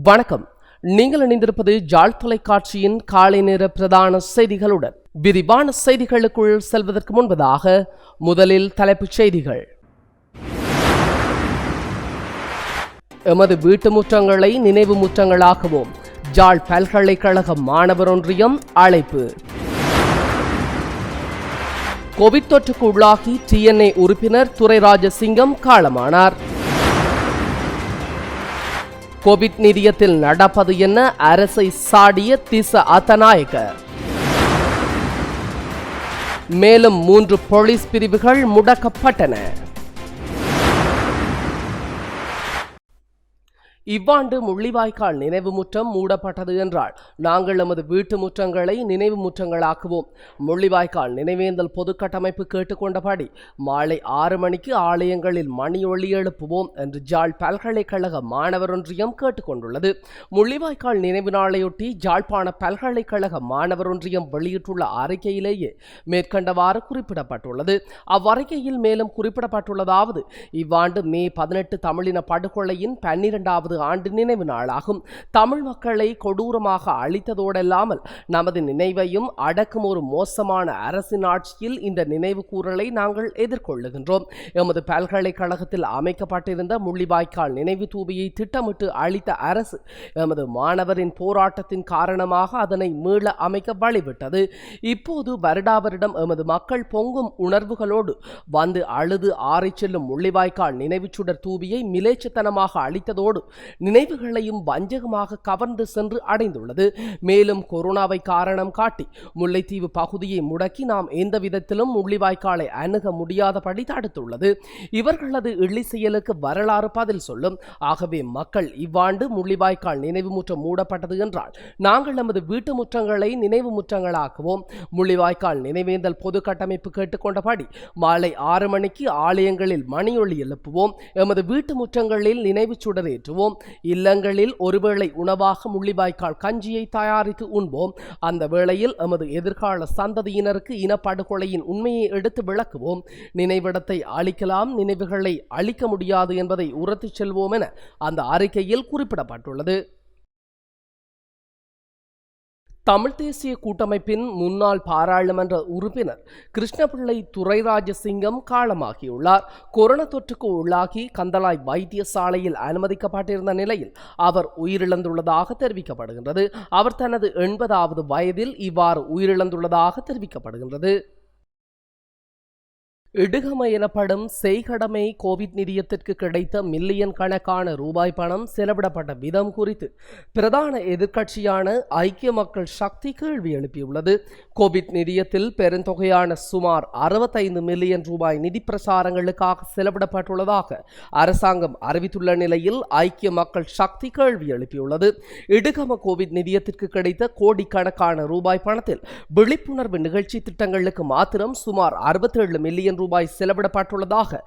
வணக்கம். நீங்கள் இணைந்திருப்பது ஜாழ் தொலைக்காட்சியின் காலை நேர பிரதான செய்திகளுடன். விரிவான செய்திகளுக்குள் செல்வதற்கு முன்பதாக முதலில் தலைப்புச் செய்திகள். எமது வீட்டு முற்றங்களை நினைவு முற்றங்களாக்குவோம். ஜாழ் பல்கலைக்கழக மாணவர் ஒன்றியம் அழைப்பு. கோவிட் தொற்றுக்கு உள்ளாகி TNA உறுப்பினர் துரைராஜசிங்கம் காலமானார். கோவிட் நிதியத்தில் நடப்பது என்ன அரசை சாடிய திச அத்தநாயக்க. மேலும் 3 போலீஸ் பிரிவுகள் முடக்கப்பட்டன. இவ்வாண்டு முள்ளிவாய்க்கால் நினைவு முற்றம் மூடப்பட்டது என்றால் நாங்கள் நமது வீட்டு முற்றங்களை நினைவு முற்றங்களாக்குவோம். முள்ளிவாய்க்கால் நினைவேந்தல் பொது கட்டமைப்பு கேட்டுக்கொண்டபடி மாலை 6 மணிக்கு ஆலயங்களில் மணி ஒளி எழுப்புவோம் என்று ஜாழ் பல்கலைக்கழக மாணவர் ஒன்றியம் கேட்டுக்கொண்டுள்ளது. முள்ளிவாய்க்கால் நினைவு நாளையொட்டி ஜாழ்ப்பாண பல்கலைக்கழக மாணவர் ஒன்றியம் வெளியிட்டுள்ள அறிக்கையிலேயே மேற்கண்டவாறு குறிப்பிடப்பட்டுள்ளது. அவ்வறிக்கையில் மேலும் குறிப்பிடப்பட்டுள்ளதாவது, இவ்வாண்டு மே 18 தமிழின படுகொலையின் 12வது ஆண்டு நினைவு நாளாகும். தமிழ் மக்களை கொடூரமாக அழித்ததோடல்லாமல் நமது நினைவையும் அடக்கும் ஒரு மோசமான அரசின் ஆட்சியில் இந்த நினைவு கூறலை நாங்கள் எதிர்கொள்ளுகின்றோம். எமது பல்கலைக்கழகத்தில் அமைக்கப்பட்டிருந்த முள்ளிவாய்க்கால் நினைவு தூபியை திட்டமிட்டு அழித்த அரசு எமது மாணவரின் போராட்டத்தின் காரணமாக அதனை மீள அமைக்க வழிவிட்டது. இப்போது வருடாவரிடம் எமது மக்கள் பொங்கும் உணர்வுகளோடு வந்து அழுது ஆறி செல்லும் முள்ளிவாய்க்கால் நினைவு சுடர் தூபியை மிலேச்சத்தனமாக அழித்ததோடு நினைவுகளையும் வஞ்சகமாக கவர்ந்து சென்று அடைந்துள்ளது. மேலும் கொரோனாவை காரணம் காட்டி முல்லைத்தீவு பகுதியை முடக்கி நாம் எந்த விதத்திலும் முள்ளிவாய்க்காலை அணுக முடியாதபடி தடுத்துள்ளது. இவர்களது இள்ளி செயலுக்கு வரலாறு பதில் சொல்லும். ஆகவே மக்கள் இவ்வாண்டு முள்ளிவாய்க்கால் நினைவு முற்றம் மூடப்பட்டது என்றால் நாங்கள் நமது வீட்டு முற்றங்களை நினைவு முற்றங்களாக்குவோம். முள்ளிவாய்க்கால் நினைவேந்தல் பொது கட்டமைப்பு கேட்டுக்கொண்டபடி மாலை 6 மணிக்கு ஆலயங்களில் மணியொலி எழுப்புவோம். எமது வீட்டு முற்றங்களில் நினைவு சுடரேற்றுவோம். இல்லங்களில் ஒருவேளை உணவாக முள்ளிவாய்க்கால் கஞ்சியை தயாரித்து உண்போம். அந்த வேளையில் எமது எதிர்கால சந்ததியினருக்கு இனப்படுகொலையின் உண்மையை எடுத்து விளக்குவோம். நினைவிடத்தை அழிக்கலாம், நினைவுகளை அழிக்க முடியாது என்பதை உரத்திச் செல்வோம் என அந்த அறிக்கையில் குறிப்பிடப்பட்டுள்ளது. தமிழ் தேசிய கூட்டமைப்பின் முன்னாள் பாராளுமன்ற உறுப்பினர் கிருஷ்ணபிள்ளை துரைராஜசிங்கம் காலமாகியுள்ளார். கொரோனா தொற்றுக்கு உள்ளாகி கந்தளாய் வைத்தியசாலையில் அனுமதிக்கப்பட்டிருந்த நிலையில் அவர் உயிரிழந்துள்ளதாக தெரிவிக்கப்படுகின்றது. அவர் தனது 80வது வயதில் இவ்வாறு உயிரிழந்துள்ளதாக தெரிவிக்கப்படுகின்றது. இடுகமை எனப்படும் செய்கடமை கோவிட் நிதியத்திற்கு கிடைத்த மில்லியன் கணக்கான ரூபாய் பணம் செலவிடப்பட்ட விதம் குறித்து பிரதான எதிர்க்கட்சியான ஐக்கிய மக்கள் சக்தி கேள்வி எழுப்பியுள்ளது. கோவிட் நிதியத்தில் பெருந்தொகையான சுமார் 65 மில்லியன் ரூபாய் நிதி பிரசாரங்களுக்காக செலவிடப்பட்டுள்ளதாக அரசாங்கம் அறிவித்துள்ள நிலையில் ஐக்கிய மக்கள் சக்தி கேள்வி எழுப்பியுள்ளது. இடுகம கோவிட் நிதியத்திற்கு கிடைத்த கோடிக்கணக்கான ரூபாய் பணத்தில் விழிப்புணர்வு நிகழ்ச்சி திட்டங்களுக்கு மாத்திரம் சுமார் 67 மில்லியன் ரூபாய் செலவிடப்பட்டுள்ளதாக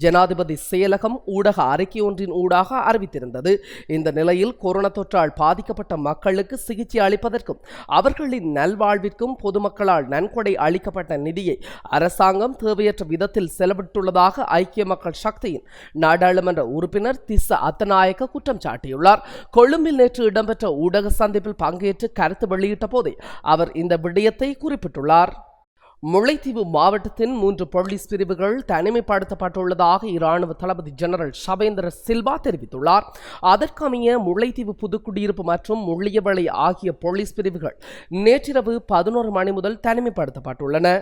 ஜனாதிபதி செயலகம் ஊடக அறிக்கை ஒன்றின் ஊடாக அறிவித்திருந்தது. இந்த நிலையில் கொரோனா தொற்றால் பாதிக்கப்பட்ட மக்களுக்கு சிகிச்சை அளிப்பதற்கும் அவர்களின் நல்வாழ்விற்கும் பொதுமக்களால் நன்கொடை அளிக்கப்பட்ட நிதியை அரசாங்கம் தேவையற்ற விதத்தில் செலவிட்டுள்ளதாக ஐக்கிய மக்கள் சக்தியின் நாடாளுமன்ற உறுப்பினர் திச அத்தநாயக்க குற்றம் சாட்டியுள்ளார். கொழும்பில் நேற்று இடம்பெற்ற ஊடக சந்திப்பில் பங்கேற்று கருத்து வெளியிட்ட போதே அவர் இந்த விடயத்தை குறிப்பிட்டுள்ளார். முல்லைத்தீவு மாவட்டத்தின் 3 போலீஸ் பிரிவுகள் தனிமைப்படுத்தப்பட்டுள்ளதாக இராணுவ தளபதி ஜெனரல் ஷவேந்திர சில்வா தெரிவித்துள்ளார். அதற்கமைய முல்லைத்தீவு புதுக்குடியிருப்பு மற்றும் முள்ளியவளை ஆகிய போலீஸ் பிரிவுகள் நேற்றிரவு 11 மணி முதல் தனிமைப்படுத்தப்பட்டுள்ளன.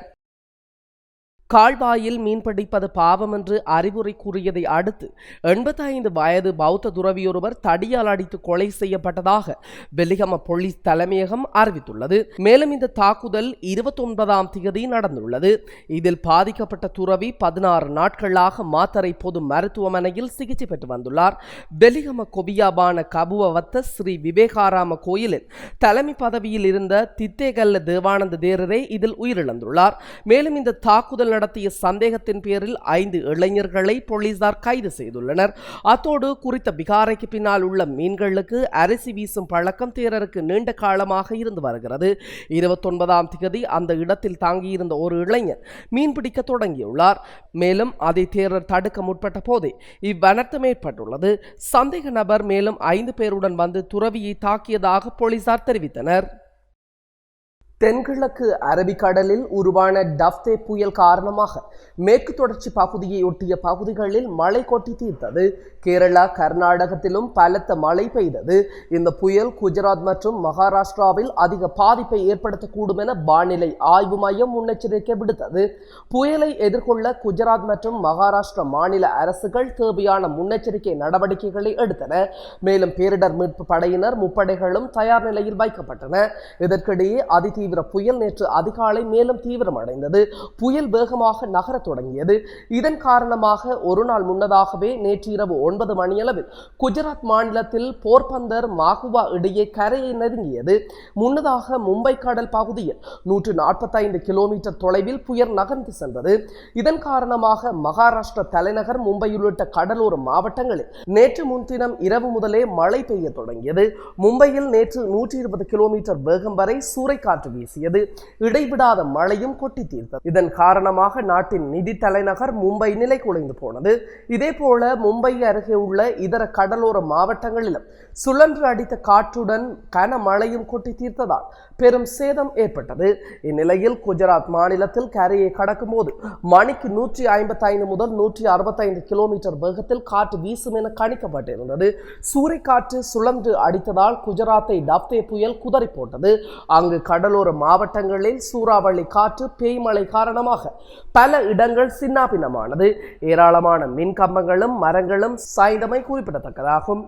கால்வாயில் மீன்பிடிப்பது பாவம் என்று அறிவுரை கூறியதை அடுத்து 85 வயது பௌத்த துறவியொருவர் தடியால் அடித்து கொலை செய்யப்பட்டதாக வெலிகம போலீஸ் தலைமையகம் அறிவித்துள்ளது. மேலும் இந்த தாக்குதல் 29ஆம் தேதி நடந்துள்ளது. இதில் பாதிக்கப்பட்ட துறவி 16 நாட்களாக மாத்தறை பொது மருத்துவமனையில் சிகிச்சை பெற்று வந்துள்ளார். வெலிகம கொபியாபான கபுவவத்த ஸ்ரீ விவேகாராம கோயிலில் தலைமை பதவியில் இருந்த தித்தேகல்ல தேவானந்த தேரரே இதில் உயிரிழந்துள்ளார். மேலும் இந்த தாக்குதல் நடத்திய சந்தேகத்தின் பேரில் 5 இளைஞர்களை போலீசார் கைது செய்துள்ளனர். அத்தோடு குறித்த விகாரைக்கு பின்னால் உள்ள மீன்களுக்கு அரிசி வீசும் பழக்கம் தேரருக்கு நீண்ட காலமாக இருந்து வருகிறது. 29ஆம் தேதி அந்த இடத்தில் தாங்கியிருந்த ஒரு இளைஞர் மீன்பிடிக்க தொடங்கியுள்ளார். மேலும் அதை தேரர் தடுக்க முற்பட்ட போதே இவ்வனர்த்தம் ஏற்பட்டுள்ளது. சந்தேக நபர் மேலும் 5 பேருடன் வந்து துறவியை தாக்கியதாக போலீசார் தெரிவித்தனர். தென்கிழக்கு அரபிக்கடலில் உருவான டஃப்தே புயல் காரணமாக மேற்கு தொடர்ச்சி பகுதியை ஒட்டிய பகுதிகளில் மழை கொட்டி தீர்த்தது. கேரளா, கர்நாடகத்திலும் பலத்த மழை பெய்தது. இந்த புயல் குஜராத் மற்றும் மகாராஷ்டிராவில் அதிக பாதிப்பை ஏற்படுத்தக்கூடும் என வானிலை ஆய்வு மையம் முன்னெச்சரிக்கை விடுத்தது. புயலை எதிர்கொள்ள குஜராத் மற்றும் மகாராஷ்டிரா மாநில அரசுகள் தேவையான முன்னெச்சரிக்கை நடவடிக்கைகளை எடுத்தன. மேலும் பேரிடர் மீட்பு படையினர் முப்படைகளும் தயார் நிலையில் வைக்கப்பட்டன. இதற்கிடையே அதிதீவிர புயல் நேற்று அதிகாலை மேலும் தீவிரமடைந்தது. புயல் வேகமாக நகரத் தொடங்கியது. இதன் காரணமாக ஒரு நாள் முன்னதாகவே நேற்று இரவு 9 மணியளவில் குஜராத் மாநிலத்தில் போர்பந்தர் மாகுவா இடையே கரையை நெருங்கியது. முன்னதாக மும்பை கடல் பகுதியில் 145 கிலோமீட்டர் தொலைவில் புயல் நகர்ந்து சென்றது. இதன் காரணமாக மகாராஷ்டிரா தலைநகர் மும்பை உள்ளிட்ட கடலோர மாவட்டங்களில் நேற்று முன்தினம் இரவு முதலே மழை பெய்ய தொடங்கியது. மும்பையில் நேற்று 120 கிலோமீட்டர் வேகம் வரை சூறைக்காற்று வீசியது. இடைவிடாத மழையும் கொட்டி தீர்த்தது. இதன் காரணமாக நாட்டின் நிதி தலைநகர் மும்பை நிலை குலைந்து போனது. இதேபோல மும்பை அருகே உள்ள இதர கடலோர மாவட்டங்களிலும் சுழன்று அடித்த காற்றுடன் கனமழையும் கொட்டி தீர்த்ததால் பெரும் சேதம் ஏற்பட்டது. இந்நிலையில் குஜராத் மாநிலத்தில் கரையை கடக்கும் போது மணிக்கு 155 முதல் 165 கிலோமீட்டர் வேகத்தில் காற்று வீசும் என கணிக்கப்பட்டிருந்தது. சூறைக்காற்று சுழன்று அடித்ததால் குஜராத்தை டஃப்தே புயல் குதறி போட்டது. அங்கு கடலோர மாவட்டங்களில் சூறாவளி காற்று பேய்மழை காரணமாக பல இடங்கள் சின்னாபின்னமானது. ஏராளமான மின் கம்பங்களும் மரங்களும் சாய்ந்தமை குறிப்பிடத்தக்கதாகும்.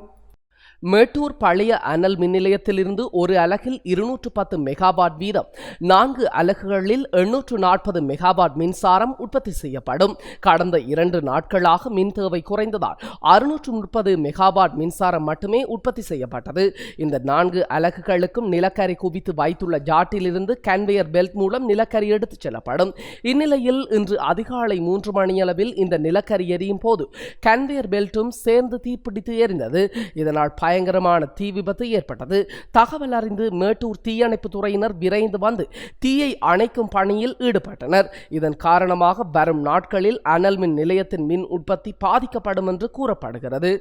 மேட்டூர் பழைய அனல் மின் நிலையத்திலிருந்து ஒரு அலகில் 210 மெகாவாட் வீதம் 4 அலகுகளில் 840 மெகாவாட் மின்சாரம் உற்பத்தி செய்யப்படும். கடந்த 2 நாட்களாக மின் தேவை குறைந்ததால் 630 மெகாவாட் மின்சாரம் மட்டுமே உற்பத்தி செய்யப்பட்டது. இந்த 4 அலகுகளுக்கும் நிலக்கரி குவித்து வைத்துள்ள ஜாட்டிலிருந்து கன்வேயர் பெல்ட் மூலம் நிலக்கரி எடுத்துச் செல்லப்படும். இந்நிலையில் இன்று அதிகாலை 3 மணியளவில் இந்த நிலக்கரி எரியும் போது கன்வேயர் பெல்ட்டும் சேர்ந்து தீப்பிடித்து எரிந்தது. இதனால் பயங்கரமான தீ விபத்து ஏற்பட்டது. தகவல் அறிந்து மேட்டூர் தீயணைப்பு துறையினர் விரைந்து வந்து தீயை அணைக்கும் பணியில் ஈடுபட்டனர். இதன் காரணமாக வரும் நாட்களில் அனல் மின் நிலையத்தின் மின் உற்பத்தி பாதிக்கப்படும் என்று கூறப்படுகிறது.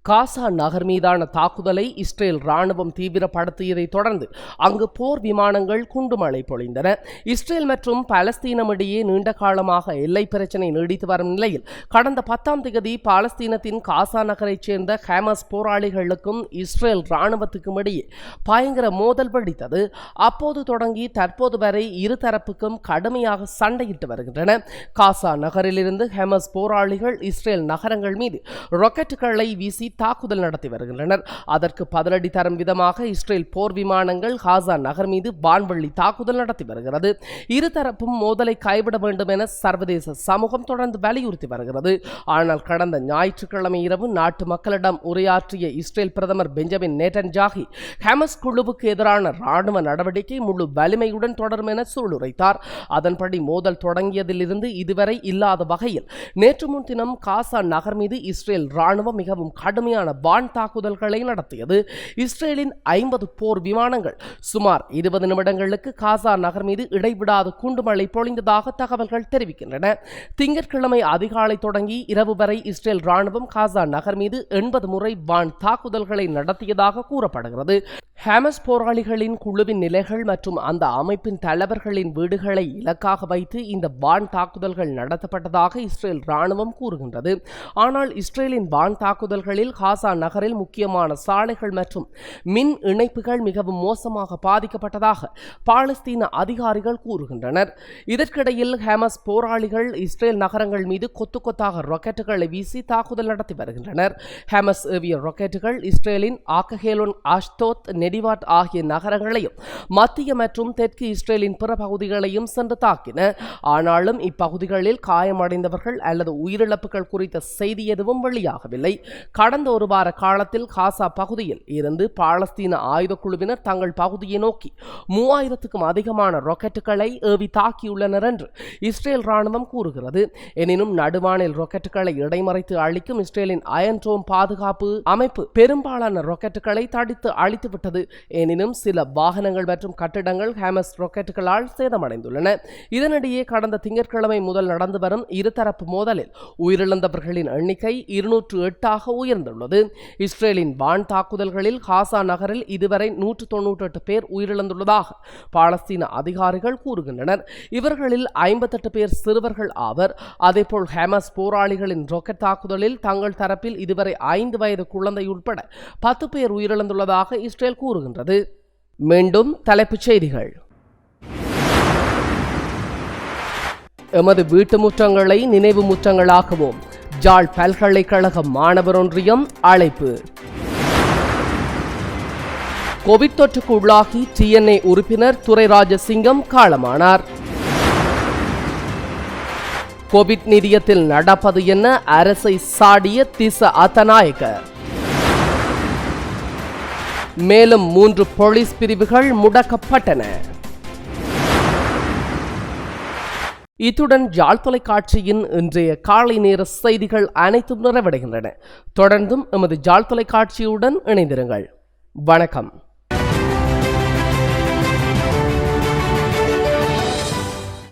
காசா நகர் மீதான தாக்குதலை இஸ்ரேல் ராணுவம் தீவிரப்படுத்தியதை தொடர்ந்து அங்கு போர் விமானங்கள் குண்டுமழை பொழிந்தன. இஸ்ரேல் மற்றும் பாலஸ்தீனம் இடையே நீண்ட காலமாக எல்லை பிரச்சினை நீடித்து வரும் நிலையில் கடந்த 10ஆம் தேதி பாலஸ்தீனத்தின் காசா நகரைச் சேர்ந்த ஹமாஸ் போராளிகளுக்கும் இஸ்ரேல் ராணுவத்துக்கும் இடையே பயங்கர மோதல் வெடித்தது. அப்போது தொடங்கி தற்போது வரை இருதரப்புக்கும் கடுமையாக சண்டையிட்டு வருகின்றன. காசா நகரிலிருந்து ஹமாஸ் போராளிகள் இஸ்ரேல் நகரங்கள் மீது ராக்கெட்டுகளை வீசி தாக்குதல் நடத்தி வருகின்றனர். அதற்கு பதிலடி தரும் விதமாக இஸ்ரேல் போர் விமானங்கள் காசா நகர் மீது வான்வழி தாக்குதல் நடத்தி வருகிறது. இருதரப்பும் மோதலை கைவிட வேண்டும் என சர்வதேச சமூகம் தொடர்ந்து வலியுறுத்தி வருகிறது. ஆனால் கடந்த ஞாயிற்றுக்கிழமை இரவு நாட்டு மக்களிடம் உரையாற்றிய இஸ்ரேல் பிரதமர் பெஞ்சமின் நேட்டன்யாஹூ ஹமாஸ் குழுவுக்கு எதிரான ராணுவ நடவடிக்கை முழு வலிமையுடன் தொடரும் என சூளுரைத்தார். அதன்படி மோதல் தொடங்கியதிலிருந்து இதுவரை இல்லாத வகையில் நேற்று முன்தினம் காசா நகர் மீது இஸ்ரேல் ராணுவம் மிகவும் கடுமையான வான் தாக்குதல்களை நடத்தியது. இஸ்ரேலின் 50 போர் விமானங்கள் சுமார் 20 நிமிடங்களுக்கு காசா நகர் மீது இடைவிடாது குண்டுமழை பொழிந்ததாக தகவல்கள் தெரிவிக்கின்றன. திங்கட்கிழமை அதிகாலை தொடங்கி இரவு வரை இஸ்ரேல் ராணுவம் காசா நகர் மீது 80 முறை வான் தாக்குதல்களை நடத்தியதாக கூறப்படுகிறது. ஹமாஸ் போராளிகளின் குழுவின் நிலைகள் மற்றும் அந்த அமைப்பின் தலைவர்களின் வீடுகளை இலக்காக வைத்து இந்த வான் தாக்குதல்கள் நடத்தப்பட்டதாக இஸ்ரேல் ராணுவம் கூறுகின்றது. ஆனால் இஸ்ரேலின் வான் தாக்குதல்களில் காசா நகரில் முக்கியமான சாலைகள் மற்றும் மின் இணைப்புகள் மிகவும் மோசமாக பாதிக்கப்பட்டதாக பாலஸ்தீன அதிகாரிகள் கூறுகின்றனர். இதற்கிடையில் ஹமாஸ் போராளிகள் இஸ்ரேல் நகரங்கள் மீது கொத்து கொத்தாக ராக்கெட்டுகளை வீசி தாக்குதல் நடத்தி வருகின்றனர். ஹமாஸ் ஏவிய ராக்கெட்டுகள் இஸ்ரேலின் ஆக்கஹேலோன், அஷ்தோத், நெடிவாட் ஆகிய நகரங்களையும் மத்திய மற்றும் தெற்கு இஸ்ரேலின் பிற பகுதிகளையும் சென்று தாக்கின. ஆனாலும் இப்பகுதிகளில் காயமடைந்தவர்கள் அல்லது உயிரிழப்புகள் குறித்த செய்தி எதுவும் வெளியாகவில்லை. கடந்த கடந்த ஒரு வார காலத்தில் காசா பகுதியில் இருந்து பாலஸ்தீன ஆயுத குழுவினர் தங்கள் பகுதியை நோக்கி 3000க்கும் அதிகமான ராக்கெட்டுகளை ஏவி தாக்கியுள்ளனர் என்று இஸ்ரேல் ராணுவம் கூறுகிறது. எனினும் நடுவானில் ராக்கெட்டுகளை இடைமறைத்து அளிக்கும் இஸ்ரேலின் அயன் டோம் பாதுகாப்பு அமைப்பு பெரும்பாலான ராக்கெட்டுகளை தடித்து அழித்துவிட்டது. எனினும் சில வாகனங்கள் மற்றும் கட்டிடங்கள் ஹமாஸ் ராக்கெட்டுகளால் சேதமடைந்துள்ளன. இதனிடையே கடந்த திங்கட்கிழமை முதல் நடந்து வரும் இருதரப்பு மோதலில் உயிரிழந்தவர்களின் எண்ணிக்கை 208 உயர்ந்துள்ளது. இஸ்ரேலின் வான் தாக்குதல்களில் காசா நகரில் இதுவரை 198 பேர் உயிரிழந்துள்ளதாக பாலஸ்தீன அதிகாரிகள் கூறுகின்றனர். இவர்களில் 58 பேர் சிறுவர்கள் ஆவர். அதேபோல் ஹமாஸ் போராளிகளின் ராக்கெட் தாக்குதலில் தங்கள் தரப்பில் இதுவரை 5 வயது குழந்தை உட்பட 10 பேர் உயிரிழந்துள்ளதாக இஸ்ரேல் கூறுகின்றது. மீண்டும் தலைப்புச் செய்திகள். எமது வீட்டு முற்றங்களை நினைவு முற்றங்களாக்குவோம். ஜாழ் பல்கலைக்கழக மாணவர் ஒன்றியம் அழைப்பு. கோவிட் தொற்றுக்கு உள்ளாகி TNA உறுப்பினர் துரைராஜசிங்கம் காலமானார். கோவிட் நிதியத்தில் நடப்பது என்ன அரசை சாடிய திச அத்தநாயக்க. மேலும் 3 போலீஸ் பிரிவுகள் முடக்கப்பட்டன. இத்துடன் யாழ் தொலைக்காட்சியின் இன்றைய காலை நேர செய்திகள் அனைத்தும் நிறைவடைகின்றன. தொடர்ந்தும் எமது யாழ் தொலைக்காட்சியுடன் இணைந்திருங்கள். வணக்கம்.